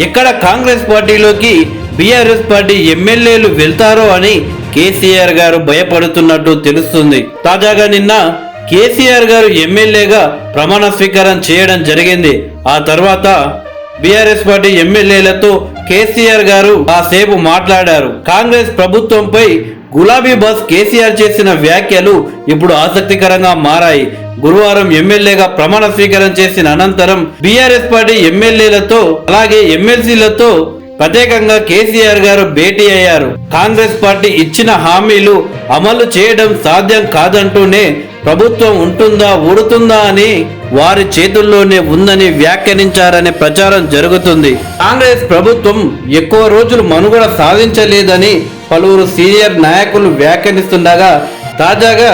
ఎక్కడ కాంగ్రెస్ పార్టీలోకి BRS party ఎమ్మెల్యేలు వెళ్తారో అని కేసీఆర్ గారు భయపడుతున్నట్టు తెలుస్తుంది. తాజాగా నిన్న కేసీఆర్ గారు ఎమ్మెల్యేగా ప్రమాణ స్వీకారం చేయడం జరిగింది. ఆ తర్వాత బీఆర్ఎస్ పార్టీ ఎమ్మెల్యేలతో కేసీఆర్ గారు కాసేపు మాట్లాడారు. కాంగ్రెస్ ప్రభుత్వంపై గులాబీ బాస్ కేసీఆర్ చేసిన వ్యాఖ్యలు ఇప్పుడు ఆసక్తికరంగా మారాయి. గురువారం ఎమ్మెల్యేగా ప్రమాణ స్వీకారం చేసిన అనంతరం బీఆర్ఎస్ పార్టీ ఎమ్మెల్యేలతో అలాగే ఎమ్మెల్సీలతో ప్రత్యేకంగా కేసీఆర్ గారు భేటీ అయ్యారు. కాంగ్రెస్ పార్టీ ఇచ్చిన హామీలు అమలు చేయడం సాధ్యం కాదంటూనే ప్రభుత్వం ఉంటుందా ఊడుతుందా అని వారి చేతుల్లోనే ఉందని వ్యాఖ్యానించారనే ప్రచారం జరుగుతుంది. కాంగ్రెస్ ప్రభుత్వం ఎక్కువ రోజులు మనుగడ సాధించలేదని పలువురు సీనియర్ నాయకులు వ్యాఖ్యానిస్తుండగా తాజాగా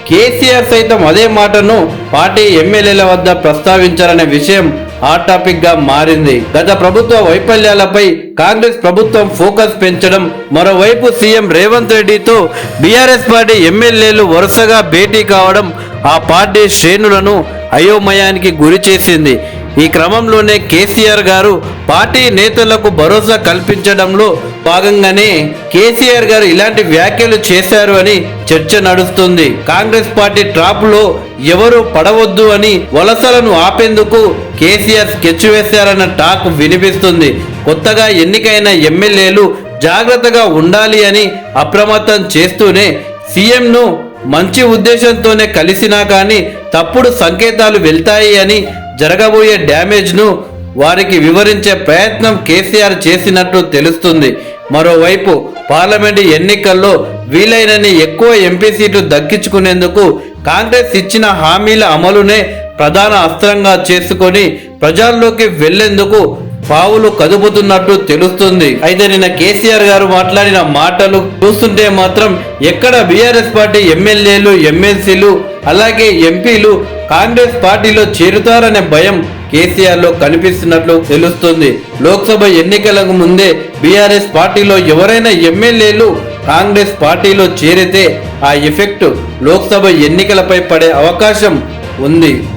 కేసీఆర్ సైతం అదే మాటను పార్టీ ఎమ్మెల్యేల వద్ద ప్రస్తావించారనే విషయం హాట్ టాపిక్ గా మారింది. గత ప్రభుత్వ వైఫల్యాలపై కాంగ్రెస్ ప్రభుత్వం ఫోకస్ పెంచడం, మరోవైపు సీఎం రేవంత్ రెడ్డితో బీఆర్ఎస్ పార్టీ ఎమ్మెల్యేలు వరుసగా భేటీ కావడం ఆ పార్టీ శ్రేణులను అయోమయానికి గురి చేసింది. ఈ క్రమంలోనే కేసీఆర్ గారు పార్టీ నేతలకు భరోసా కల్పించడంలో భాగంగానే కేసీఆర్ గారు ఇలాంటి వ్యాఖ్యలు చేశారు అని చర్చ నడుస్తుంది. కాంగ్రెస్ పార్టీ ట్రాప్ లో ఎవరు పడవద్దు అని వలసలను ఆపేందుకు కేసీఆర్ స్కెచ్ వేశారన్న టాక్ వినిపిస్తుంది. కొత్తగా ఎన్నికైన ఎమ్మెల్యేలు జాగ్రత్తగా ఉండాలి అని అప్రమత్తం చేస్తూనే సీఎంను మంచి ఉద్దేశంతోనే కలిసినా కానీ తప్పుడు సంకేతాలు వెళ్తాయి అని జరగబోయే డ్యామేజ్ను వారికి వివరించే ప్రయత్నం కేసీఆర్ చేసినట్టు తెలుస్తుంది. మరోవైపు పార్లమెంటు ఎన్నికల్లో వీలైనన్ని ఎక్కువ ఎంపీ సీట్లు దక్కించుకునేందుకు కాంగ్రెస్ ఇచ్చిన హామీల అమలునే ప్రధాన అస్త్రంగా చేసుకొని ప్రజల్లోకి వెళ్లేందుకు పావులు కదుపుతున్నట్టు తెలుస్తుంది. అయితే నిన్న కేసీఆర్ గారు మాట్లాడిన మాటలు చూస్తుంటే మాత్రం ఎక్కడ బీఆర్ఎస్ పార్టీ ఎమ్మెల్యేలు ఎమ్మెల్సీలు అలాగే ఎంపీలు కాంగ్రెస్ పార్టీలో చేరుతారనే భయం కేసీఆర్ లో కనిపిస్తున్నట్లు తెలుస్తుంది. లోక్సభ ఎన్నికలకు ముందే బీఆర్ఎస్ పార్టీలో ఎవరైనా ఎమ్మెల్యేలు కాంగ్రెస్ పార్టీలో చేరితే ఆ ఎఫెక్ట్ లోక్సభ ఎన్నికలపై పడే అవకాశం ఉంది.